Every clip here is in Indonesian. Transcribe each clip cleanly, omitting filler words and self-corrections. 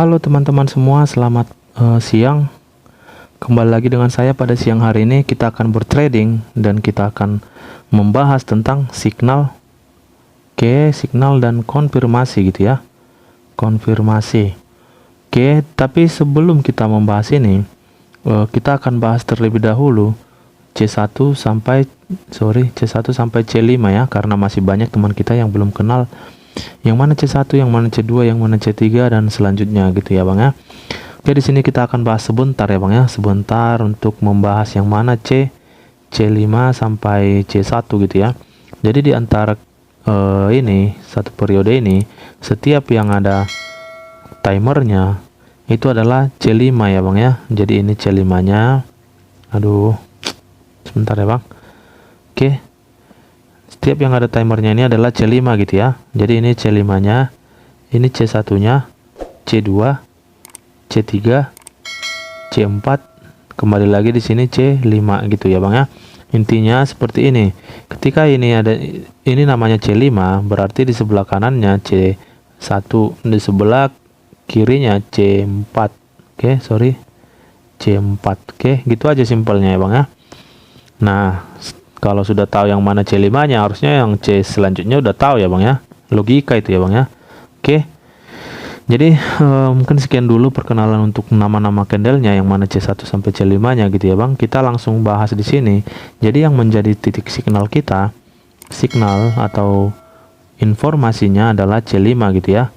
Halo teman-teman semua, selamat siang. Kembali lagi dengan saya pada siang hari ini. Kita akan bertrading dan kita akan membahas tentang signal, signal dan konfirmasi gitu ya. Konfirmasi. Tapi sebelum kita membahas ini, kita akan bahas terlebih dahulu C1 sampai C5 ya, karena masih banyak teman kita yang belum kenal yang mana C1, yang mana C2, yang mana C3 dan selanjutnya gitu ya Bang ya. Oke, di sini kita akan bahas sebentar ya Bang ya, sebentar untuk membahas yang mana C5 sampai C1 gitu ya. Jadi di antara ini satu periode ini, setiap yang ada timernya itu adalah C5 ya Bang ya. Jadi ini C5-nya. Aduh, sebentar ya Bang. Oke. Setiap yang ada timernya ini adalah C5 gitu ya. Jadi ini C5-nya, ini C1-nya, C2, C3, C4, kembali lagi di sini C5 gitu ya Bang ya. Intinya seperti ini. Ketika ini ada, ini namanya C5, berarti di sebelah kanannya C1, di sebelah kirinya C4. C4. Gitu aja simpelnya ya Bang ya. Nah, kalau sudah tahu yang mana C5-nya, harusnya yang C selanjutnya udah tahu ya Bang ya. Logika itu ya Bang ya. Jadi mungkin sekian dulu perkenalan untuk nama-nama candlenya, yang mana C1 sampai C5-nya gitu ya Bang. Kita langsung bahas di sini. Jadi yang menjadi titik signal kita, signal atau informasinya adalah C5 gitu ya.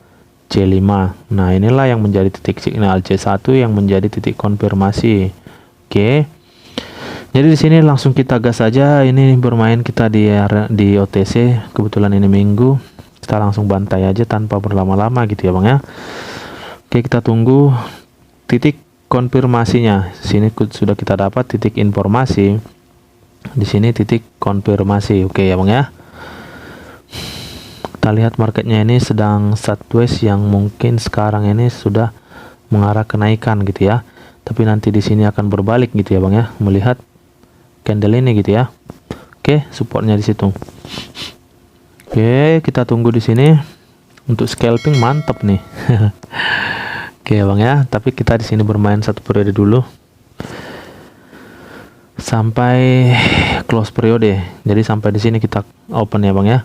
C5. Nah, inilah yang menjadi titik signal. C1 yang menjadi titik konfirmasi. Jadi di sini langsung kita gas saja. Ini bermain kita di OTC. Kebetulan ini minggu. Kita langsung bantai aja tanpa berlama-lama gitu ya Bang ya. Oke, kita tunggu titik konfirmasinya. Sini sudah kita dapat titik informasi. Di sini titik konfirmasi. Oke ya Bang ya. Kita lihat marketnya ini sedang sideways yang mungkin sekarang ini sudah mengarah kenaikan gitu ya. Tapi nanti di sini akan berbalik gitu ya Bang ya. Melihat candle ini gitu ya. Oke, supportnya di situ. Oke, kita tunggu di sini. Untuk scalping mantap nih. Oke Bang ya, tapi kita di sini bermain satu periode dulu sampai close periode. Jadi sampai di sini kita open ya Bang ya.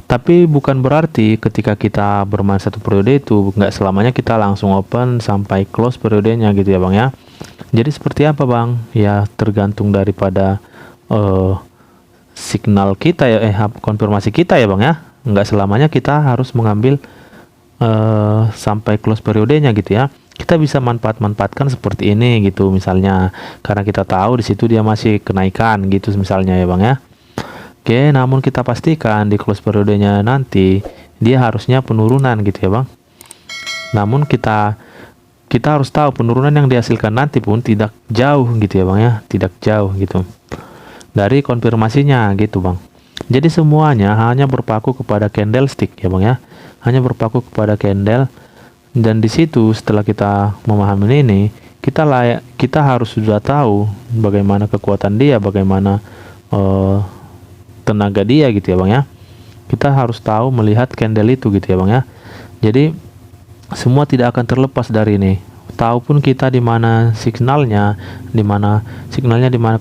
Tapi bukan berarti ketika kita bermain satu periode itu nggak selamanya kita langsung open sampai close periodenya gitu ya Bang ya. Jadi seperti apa Bang? Ya tergantung daripada signal kita ya, konfirmasi kita ya Bang ya. Nggak selamanya kita harus mengambil sampai close periodenya gitu ya. Kita bisa manfaatkan seperti ini gitu misalnya, karena kita tahu di situ dia masih kenaikan gitu misalnya ya Bang ya. Oke, namun kita pastikan di close periodenya nanti dia harusnya penurunan gitu ya Bang. Namun kita harus tahu penurunan yang dihasilkan nanti pun tidak jauh gitu ya Bang ya, tidak jauh gitu dari konfirmasinya gitu Bang. Jadi semuanya hanya berpaku kepada candlestick ya Bang ya, hanya berpaku kepada candle. Dan di situ setelah kita memahami ini, kita harus sudah tahu bagaimana kekuatan dia, bagaimana tenaga dia gitu ya Bang ya. Kita harus tahu melihat candle itu gitu ya Bang ya. Jadi semua tidak akan terlepas dari ini. Tahu pun kita di mana signalnya, di mana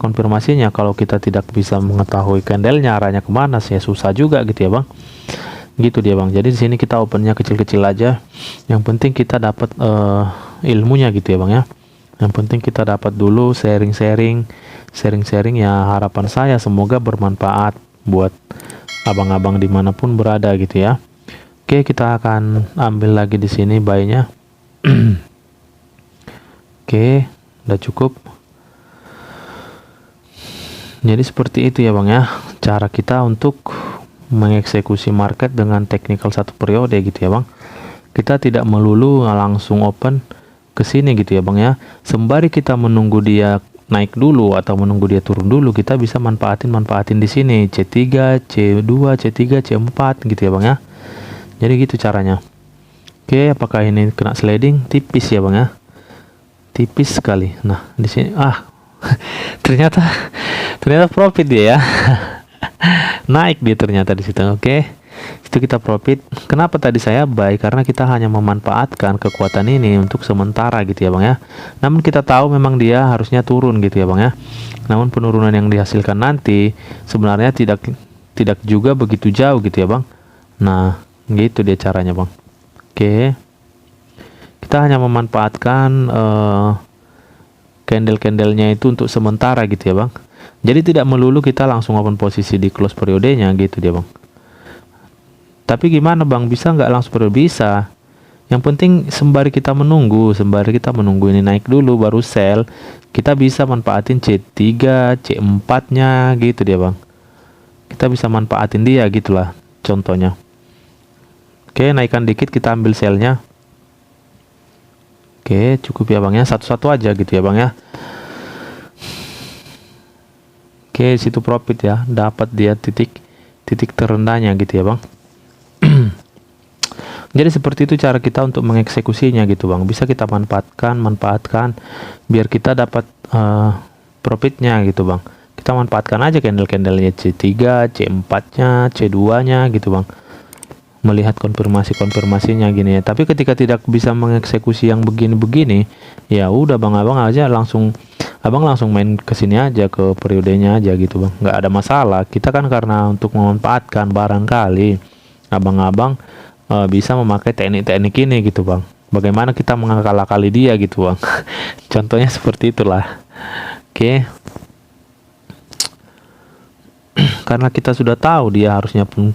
konfirmasinya. Kalau kita tidak bisa mengetahui candlenya arahnya kemana, saya susah juga gitu ya Bang. Gitu dia Bang. Jadi di sini kita opennya kecil-kecil aja. Yang penting kita dapat ilmunya gitu ya Bang ya. Yang penting kita dapat dulu sharing ya. Harapan saya semoga bermanfaat buat abang-abang dimanapun berada gitu ya. Oke, kita akan ambil lagi di sini buy-nya. Oke, udah cukup. Jadi seperti itu ya Bang ya, cara kita untuk mengeksekusi market dengan technical satu periode gitu ya Bang. Kita tidak melulu langsung open ke sini gitu ya Bang ya. Sembari kita menunggu dia naik dulu atau menunggu dia turun dulu, kita bisa manfaatin di sini C3, C2, C3, C4 gitu ya Bang ya. Jadi gitu caranya. Oke, apakah ini kena sliding? Tipis ya Bang ya. Tipis sekali. Nah, di sini ternyata profit dia ya. Naik dia ternyata di situ. Oke. Itu kita profit. Kenapa tadi saya buy? Karena kita hanya memanfaatkan kekuatan ini untuk sementara gitu ya Bang ya. Namun kita tahu memang dia harusnya turun gitu ya Bang ya. Namun penurunan yang dihasilkan nanti sebenarnya tidak juga begitu jauh gitu ya Bang. Nah, gitu dia caranya Bang. Oke. Kita hanya memanfaatkan candle-candlenya itu untuk sementara gitu ya Bang. Jadi tidak melulu kita langsung open posisi di close periodenya gitu dia Bang. Tapi gimana Bang, bisa nggak langsung periode? Bisa. Yang penting sembari kita menunggu ini naik dulu baru sell, kita bisa manfaatin C3, C4 nya gitu dia Bang. Kita bisa manfaatin dia gitulah contohnya. Oke, naikkan dikit kita ambil sellnya. Oke, cukup ya Bang ya, satu-satu aja gitu ya Bang ya. Oke, situ profit ya, dapat dia titik terendahnya gitu ya Bang. Jadi seperti itu cara kita untuk mengeksekusinya gitu Bang. Bisa kita manfaatkan biar kita dapat profitnya gitu Bang. Kita manfaatkan aja candle-candlenya C3, C4-nya, C2-nya gitu Bang. Melihat konfirmasinya gini ya. Tapi ketika tidak bisa mengeksekusi yang begini-begini, ya udah Bang, abang langsung main ke sini aja, ke periodenya aja gitu Bang. Nggak ada masalah. Kita kan karena untuk memanfaatkan, barangkali abang-abang bisa memakai teknik-teknik ini gitu Bang. Bagaimana kita mengakal-akali dia gitu Bang. Contohnya seperti itulah. Oke. Karena kita sudah tahu dia harusnya pun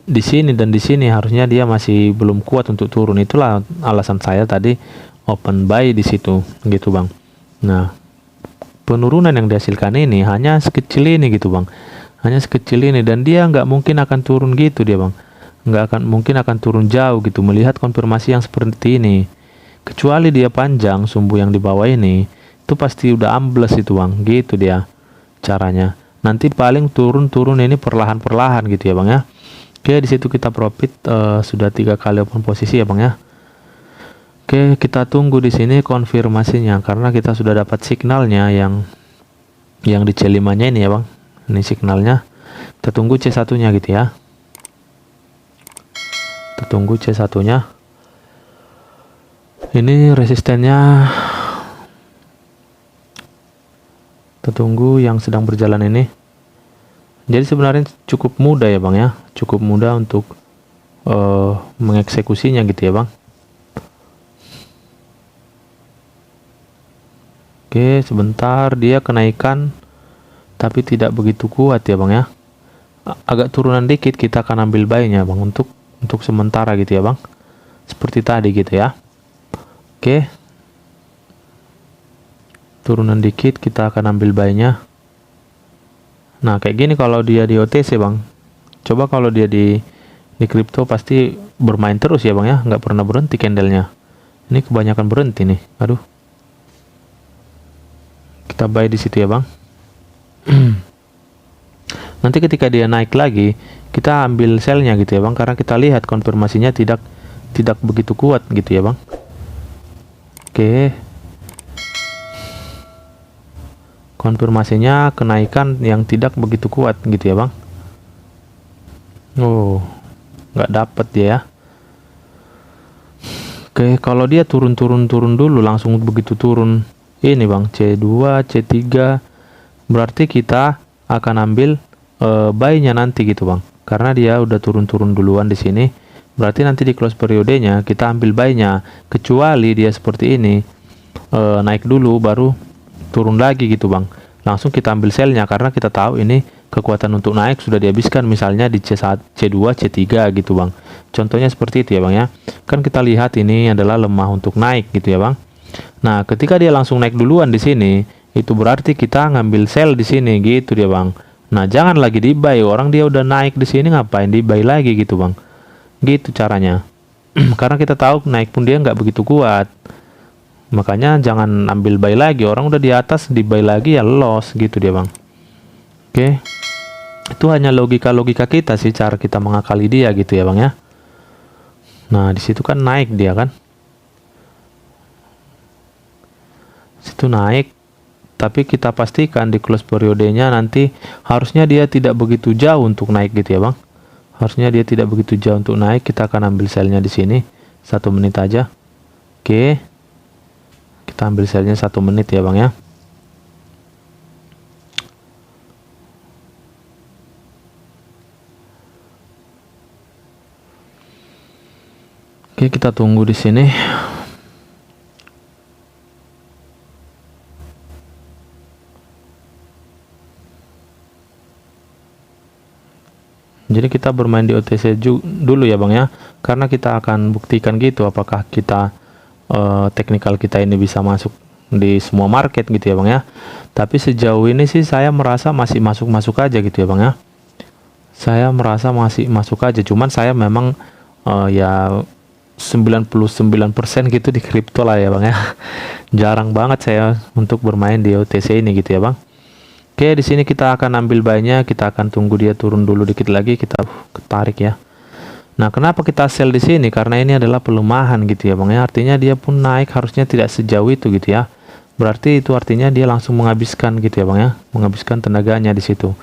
di sini dan di sini harusnya dia masih belum kuat untuk turun. Itulah alasan saya tadi open buy di situ gitu Bang. Nah, penurunan yang dihasilkan ini hanya sekecil ini gitu Bang. Hanya sekecil ini dan dia nggak mungkin akan turun gitu dia Bang. Nggak mungkin akan turun jauh gitu melihat konfirmasi yang seperti ini. Kecuali dia panjang sumbu yang di bawah ini, itu pasti udah ambles itu Bang. Gitu dia caranya. Nanti paling turun ini perlahan-perlahan gitu ya Bang ya. Oke, di situ kita profit sudah 3 kali open posisi ya Bang ya. Oke, kita tunggu di sini konfirmasinya karena kita sudah dapat signalnya yang di C5-nya ini ya Bang. Ini signalnya. Kita tunggu C1-nya gitu ya. Kita tunggu C1-nya. Ini resistennya. Kita tunggu yang sedang berjalan ini. Jadi sebenarnya cukup mudah ya Bang ya, cukup mudah untuk mengeksekusinya gitu ya Bang. Oke, sebentar dia kenaikan tapi tidak begitu kuat ya Bang ya. Agak turunan dikit kita akan ambil buy-nya Bang untuk sementara gitu ya Bang. Seperti tadi gitu ya. Oke. Turunan dikit kita akan ambil buy-nya. Nah, kayak gini kalau dia di OTC Bang. Coba kalau dia di kripto pasti bermain terus ya Bang ya, nggak pernah berhenti candlenya. Ini kebanyakan berhenti nih. Aduh. Kita buy di situ ya Bang. Nanti ketika dia naik lagi, kita ambil sell-nya gitu ya Bang, karena kita lihat konfirmasinya tidak begitu kuat gitu ya Bang. Oke. Konfirmasinya kenaikan yang tidak begitu kuat gitu ya Bang. Oh, nggak dapat dia ya. Oke, kalau dia turun dulu langsung begitu turun ini Bang, C2, C3, berarti kita akan ambil buy-nya nanti gitu Bang. Karena dia udah turun duluan di sini, berarti nanti di close periodenya kita ambil buy-nya. Kecuali dia seperti ini naik dulu baru turun lagi gitu Bang, langsung kita ambil sell-nya karena kita tahu ini kekuatan untuk naik sudah dihabiskan misalnya di C1, C2, C3 gitu Bang. Contohnya seperti itu ya Bang ya. Kan kita lihat ini adalah lemah untuk naik gitu ya Bang. Nah, ketika dia langsung naik duluan di sini, itu berarti kita ngambil sell di sini gitu dia Bang. Nah, jangan lagi di buy, orang dia udah naik di sini ngapain di buy lagi gitu Bang. Gitu caranya. Karena kita tahu naik pun dia nggak begitu kuat. Makanya jangan ambil buy lagi, orang udah di atas di buy lagi ya loss gitu dia Bang. Oke. Itu hanya logika kita sih, cara kita mengakali dia gitu ya Bang ya. Nah, di situ kan naik dia kan. Situ naik, tapi kita pastikan di close periodenya nanti harusnya dia tidak begitu jauh untuk naik gitu ya Bang. Harusnya dia tidak begitu jauh untuk naik. Kita akan ambil selnya di sini 1 menit aja. Oke, kita ambil selnya 1 menit ya bang ya. Oke, kita tunggu di sini. Jadi kita bermain di OTC dulu ya bang ya, karena kita akan buktikan gitu apakah kita teknikal kita ini bisa masuk di semua market gitu ya bang ya. Tapi sejauh ini sih saya merasa masih masuk-masuk aja gitu ya bang ya. Saya merasa masih masuk aja, cuman saya memang ya 99% gitu di kripto lah ya bang ya. Jarang banget saya untuk bermain di OTC ini gitu ya bang. Oke, di sini kita akan ambil buy-nya, kita akan tunggu dia turun dulu dikit lagi, kita ketarik ya. Nah, kenapa kita sell di sini? Karena ini adalah pelemahan gitu ya bang ya. Artinya dia pun naik harusnya tidak sejauh itu gitu ya. Berarti itu artinya dia langsung menghabiskan gitu ya bang ya, menghabiskan tenaganya di situ.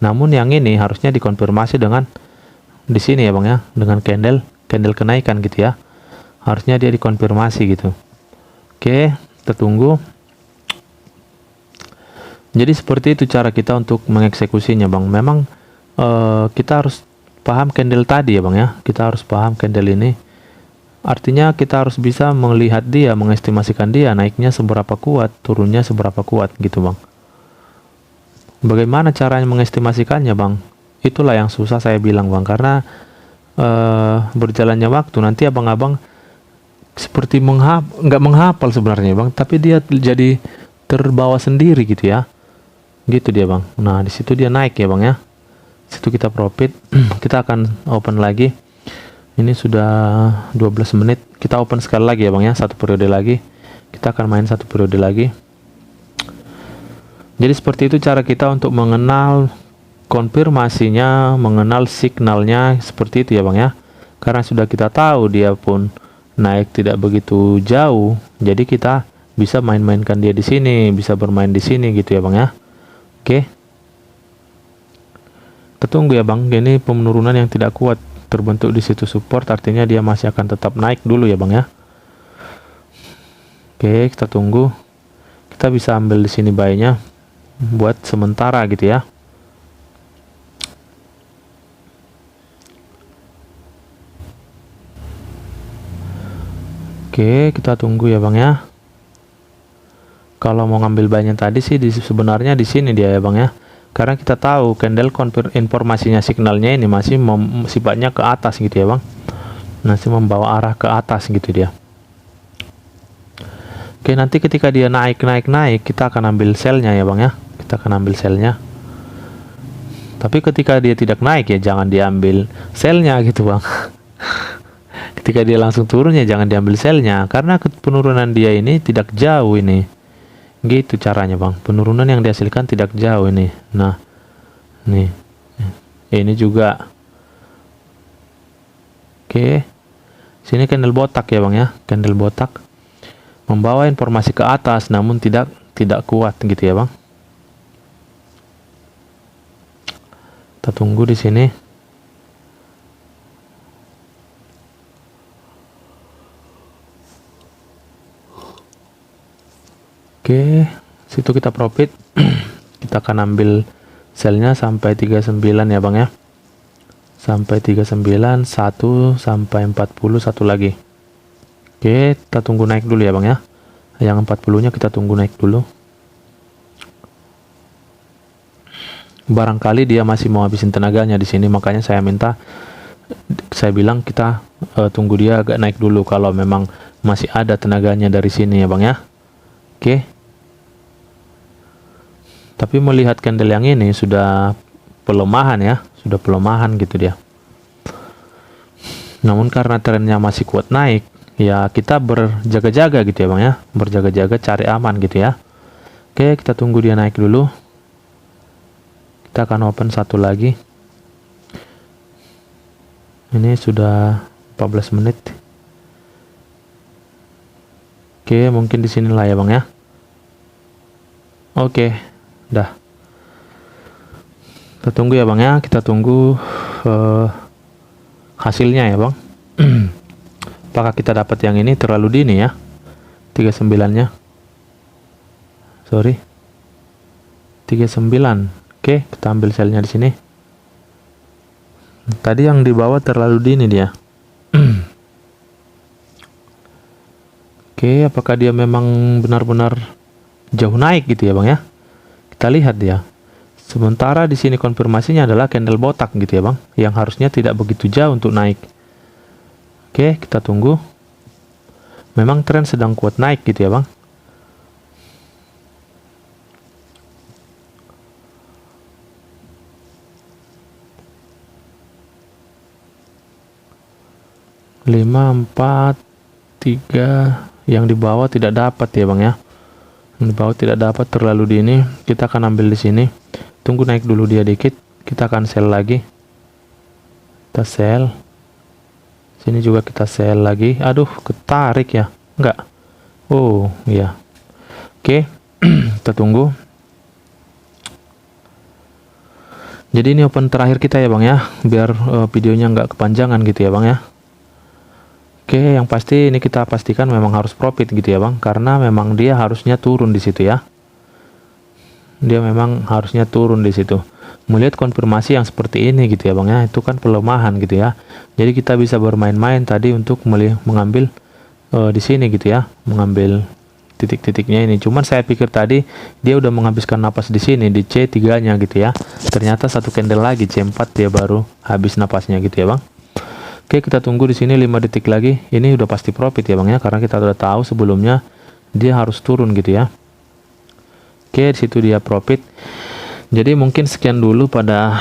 Namun yang ini harusnya dikonfirmasi dengan di sini ya bang ya, dengan candle kenaikan gitu ya. Harusnya dia dikonfirmasi gitu. Oke, kita tunggu. Jadi seperti itu cara kita untuk mengeksekusinya bang. Memang kita harus paham candle tadi ya bang ya. Kita harus paham candle ini. Artinya kita harus bisa melihat dia, mengestimasikan dia naiknya seberapa kuat, turunnya seberapa kuat gitu bang. Bagaimana caranya mengestimasikannya bang? Itulah yang susah saya bilang bang, karena berjalannya waktu nanti abang-abang seperti nggak menghafal sebenarnya bang, tapi dia jadi terbawa sendiri gitu ya. Gitu dia bang. Nah di situ dia naik ya bang ya. Situ kita profit. Kita akan open lagi. Ini sudah 12 menit. Kita open sekali lagi ya bang ya. 1 periode lagi. Kita akan main 1 periode lagi. Jadi seperti itu cara kita untuk mengenal konfirmasinya, mengenal signalnya seperti itu ya bang ya. Karena sudah kita tahu dia pun naik tidak begitu jauh. Jadi kita bisa main-mainkan dia di sini, bisa bermain di sini gitu ya bang ya. Oke, kita tunggu ya bang. Ini penurunan yang tidak kuat terbentuk di situ support, artinya dia masih akan tetap naik dulu ya bang ya. Oke, kita tunggu. Kita bisa ambil di sini buy-nya buat sementara gitu ya. Oke, kita tunggu ya bang ya. Kalau mau ngambil buy-nya tadi sih sebenarnya di sini dia ya bang ya. Karena kita tahu candle informasinya signalnya ini masih sifatnya ke atas gitu ya bang. Masih membawa arah ke atas gitu dia. Oke, nanti ketika dia naik, kita akan ambil sell-nya ya bang ya. Kita akan ambil sell-nya. Tapi ketika dia tidak naik ya jangan diambil sell-nya gitu bang. Ketika dia langsung turun ya jangan diambil sell-nya, karena penurunan dia ini tidak jauh ini. Gitu caranya bang, penurunan yang dihasilkan tidak jauh ini. Nah nih, ini juga. Oke, sini candle botak ya bang ya. Candle botak membawa informasi ke atas namun tidak kuat gitu ya bang. Kita tunggu di sini. Oke, situ kita profit. Kita akan ambil selnya sampai 39 ya bang ya. Sampai 39, 1 sampai 40, satu lagi. Oke, kita tunggu naik dulu ya bang ya. Yang 40 nya kita tunggu naik dulu. Barangkali dia masih mau habisin tenaganya di sini, makanya saya bilang kita tunggu dia agak naik dulu kalau memang masih ada tenaganya dari sini ya bang ya. Oke. Tapi melihat candle yang ini sudah pelemahan ya, sudah pelemahan gitu dia. Namun karena trennya masih kuat naik, ya kita berjaga-jaga gitu ya bang ya, berjaga-jaga cari aman gitu ya. Oke, kita tunggu dia naik dulu. Kita akan open satu lagi. Ini sudah 14 menit. Oke, mungkin di sinilah ya bang ya. Oke, dah. Kita tunggu ya bang ya. Kita tunggu hasilnya ya bang. Apakah kita dapat yang ini terlalu dini ya, 39 nya, sorry 39. Oke, kita ambil selnya di sini. Tadi yang di bawah terlalu dini dia. Oke, apakah dia memang benar-benar jauh naik gitu ya bang ya? Kita lihat dia. Sementara di sini konfirmasinya adalah candle botak gitu ya bang, yang harusnya tidak begitu jauh untuk naik. Oke, kita tunggu. Memang tren sedang kuat naik gitu ya bang. Lima, 4, 3. Yang di bawah tidak dapat ya bang ya. Yang di bawah tidak dapat, terlalu dini. Kita akan ambil di sini. Tunggu naik dulu dia dikit. Kita akan sell lagi. Kita sell. Sini juga kita sell lagi. Aduh, ketarik ya. Enggak. Oh, iya. Oke. Kita tunggu. Jadi ini open terakhir kita ya bang ya. Biar videonya nggak kepanjangan gitu ya bang ya. Oke, yang pasti ini kita pastikan memang harus profit gitu ya bang. Karena memang dia harusnya turun di situ ya. Dia memang harusnya turun di situ. Melihat konfirmasi yang seperti ini gitu ya bang ya, itu kan pelemahan gitu ya. Jadi kita bisa bermain-main tadi untuk mengambil di sini gitu ya, mengambil titik-titiknya ini. Cuman saya pikir tadi dia udah menghabiskan napas di sini di C3 nya gitu ya. Ternyata satu candle lagi C4 dia baru habis napasnya gitu ya bang. Oke, kita tunggu di sini 5 detik lagi. Ini udah pasti profit ya bang ya, karena kita udah tahu sebelumnya dia harus turun gitu ya. Oke, di situ dia profit. Jadi mungkin sekian dulu pada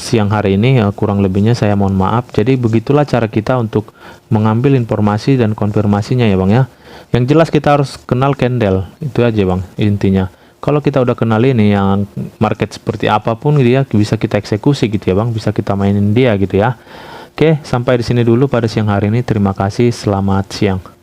siang hari ini, kurang lebihnya saya mohon maaf. Jadi begitulah cara kita untuk mengambil informasi dan konfirmasinya ya bang ya. Yang jelas kita harus kenal candle, itu aja bang intinya. Kalau kita udah kenal ini, yang market seperti apapun dia bisa kita eksekusi gitu ya bang, bisa kita mainin dia gitu ya. Oke, sampai di sini dulu pada siang hari ini. Terima kasih, selamat siang.